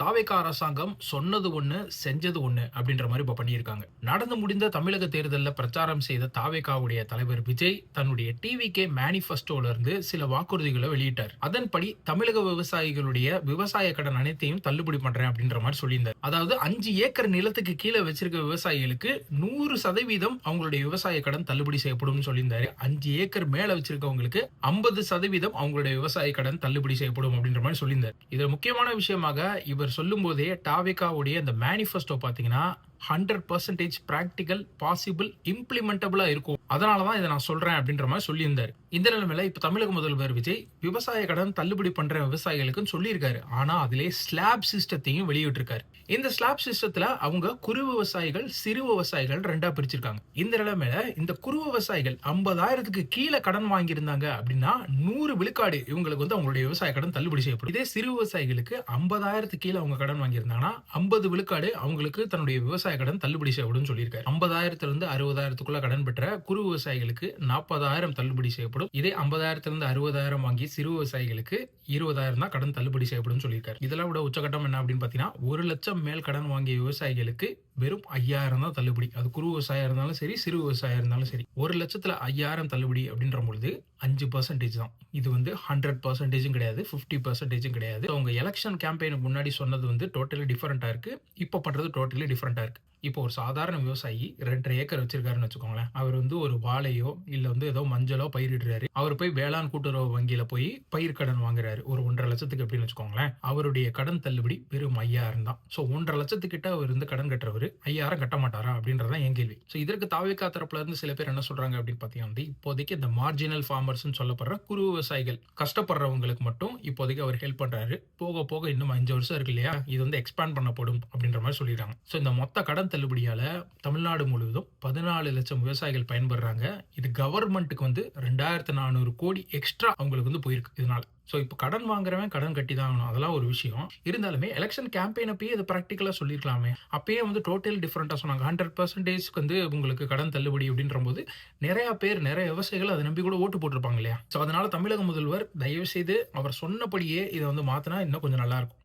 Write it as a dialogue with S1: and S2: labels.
S1: தாவேகா அரசாங்கம் சொன்னது ஒண்ணு, செஞ்சது ஒண்ணு அப்படின்ற மாரி இப்ப பண்ணியிருக்காங்க. நடந்து முடிந்த தமிழக தேர்தல்ல பிரச்சாரம் செய்த தாவேகாவுடைய தலைவர் விஜய் தன்னுடைய டிவிகே மேனிஃபெஸ்டோல இருந்து சில வாக்குறுதிகள வெளியிட்டார். அதன்படி தமிழக விவசாயிகளுடைய விவசாய கடன் அனைத்தையும் தள்ளுபடி பண்றேன் அப்படின்ற மாரி சொல்லியிருந்தார். அதாவது 5 ஏக்கர் நிலத்துக்கு கீழ வச்சிருக்க விவசாயிகளுக்கு 100% அவங்களுடைய விவசாய கடன் தள்ளுபடி செய்யப்படும்னு சொல்லியிருந்தாரு. 5 ஏக்கர் மேல வச்சிருக்கவங்களுக்கு 50% அவங்களுடைய விவசாய கடன் தள்ளுபடி செய்யப்படும் அப்படின்ற மாரி சொல்லியிருந்தார். இதுல முக்கியமான விஷயமாக இவர் சொல்லும்போதே தாவேகாவுடைய அந்த மேனிஃபெஸ்டோ பாத்தீங்கன்னா 100% பிராக்டிகல், பாசிபிள், இம்ப்ளிமெண்டபிளா இருக்கும். அதனால தான் இத நான் சொல்றேன் அப்படின்ற மாரி சொல்லியிருந்தாரு. இந்த நிலைமையில இப்ப தமிழக முதல்வர் விஜய் விவசாய கடன் தள்ளுபடி பண்ற விவசாயிகளுக்குன்னு சொல்லியிருக்காரு. ஆனா அதிலே ஸ்லாப் சிஸ்டத்தையும் வெளியிட்டிருக்காரு. இந்த ஸ்லாப் சிஸ்டத்துல அவங்க குறு விவசாயிகள், சிறு விவசாயிகள் 2ஆ பிரிச்சிருக்காங்க. இந்த நிலைமையில இந்த குறு விவசாயிகள் 50,000க்கு கீழ கடன் வாங்கியிருந்தாங்க அப்படின்னா 100 விழுக்காடு இவங்களுக்கு வந்து அவங்களுடைய விவசாய கடன் தள்ளுபடி செய்யப்படும். இதே சிறு விவசாயிகளுக்கு 50,000க்கு கீழ அவங்க கடன் வாங்கியிருந்தாங்கன்னா 50 விழுக்காடு அவங்களுக்கு தன்னுடைய விவசாய கடன் தள்ளுபடி செய்யப்படும் சொல்லியிருக்காரு. 50,000 60,000க்குள்ள கடன் பெற்ற குறு விவசாயிகளுக்கு 40,000 தள்ளுபடி செய்யப்படும். இதே 50,000 60,000 வாங்கி சிறு விவசாயிகளுக்கு 20,000 தான் கடன் தள்ளுபடி செய்யப்படும் சொல்லியிருக்காரு. இதெல்லாம் விட உச்சகட்டம் என்ன அப்படின்னு பாத்தீங்கன்னா 1,00,000 மேல் கடன் வாங்கிய விவசாயிகளுக்கு வெறும் 5,000 தான் தள்ளுபடி. அது குறு விவசாயம் இருந்தாலும் சரி, சிறு விவசாயம் இருந்தாலும் சரி. 1,00,000ல 5,000 தள்ளுபடி அப்படின்ற பொழுது 5% தான். இது வந்து 100% கிடையாது, 50% கிடையாது. அவங்க எலக்ஷன் கேம்பெயினுக்கு முன்னாடி சொன்னது வந்து டோட்டலி டிஃபரெண்டா இருக்கு. இப்ப பண்றது டோட்டலி டிஃபரெண்டா இருக்கு. இப்போ ஒரு சாதாரண விவசாயி 2 1/2 ஏக்கர் வச்சிருக்காருன்னு வச்சுக்கோங்களேன். அவர் வந்து ஒரு வாழையோ இல்ல வந்து ஏதோ மஞ்சளோ பயிரிடுறாரு. அவர் போய் வேளாண் கூட்டுறவு வங்கியில போய் பயிர் கடன் வாங்குறாரு. ஒரு 1,50,000 லட்சத்துக்கு அப்படின்னு வச்சுக்கோங்களேன். அவருடைய கடன் தள்ளுபடி வெறும் 5,000 தான். சோ 1,50,000 லட்சத்துக்கிட்ட அவர் வந்து கடன் கட்டுறவரு 5,000 கட்ட மாட்டாரா அப்படின்றதான் என் கேள்வி. சோ இதற்கு தாவேகா தரப்புல இருந்து சில பேர் என்ன சொல்றாங்க அப்படின்னு பாத்தீங்கன்னா வந்து இப்போதைக்கு இந்த மார்ஜினல் ஃபார்மர்ஸ்னு சொல்லப்படுற குறு விவசாயிகள் கஷ்டப்படுறவங்களுக்கு மட்டும் இப்போதைக்கு அவர் ஹெல்ப் பண்றாரு. போக போக இன்னும் 5 வருஷம் இருக்கு இல்லையா, இது வந்து எக்ஸ்பேண்ட் பண்ணப்படும் அப்படின்ற மாதிரி சொல்லிடுறாங்க. சோ இந்த மொத்த கடன் தள்ளுபடியால தமிழ்நாடு முழுவதும் 14 லட்சம் விவசாயிகள் பயன்படுறாங்க. இது கவர்மெண்ட்டுக்கு வந்து 2,400 கோடி எக்ஸ்ட்ரா அவங்களுக்கு வந்து போயிருக்கு இதனால. சோ இப்ப கடன் வாங்குறவன் கடன் கட்டி தான் ஆகணும். அதெல்லாம் ஒரு விஷயம். இருந்தாலுமே எலெக்ஷன் கேம்பெயின் அப்பயே இது பிராக்டிகலா சொல்லிருக்கலாமே. அப்பயே வந்து டோட்டல் டிஃபரெண்டா சொன்னாங்க. 100% வந்து உங்களுக்கு கடன் தள்ளுபடி அப்படின்றபோது நிறைய பேர், நிறைய விவசாயிகள் அதை நம்பி கூட ஓட்டு போட்டிருப்பாங்க இல்லையா? சோ அதனால தமிழக முதல்வர் தயவு செய்து அவர் சொன்னபடியே இதை வந்து மாத்தினா இன்னும் கொஞ்சம் நல்லா இருக்கும்.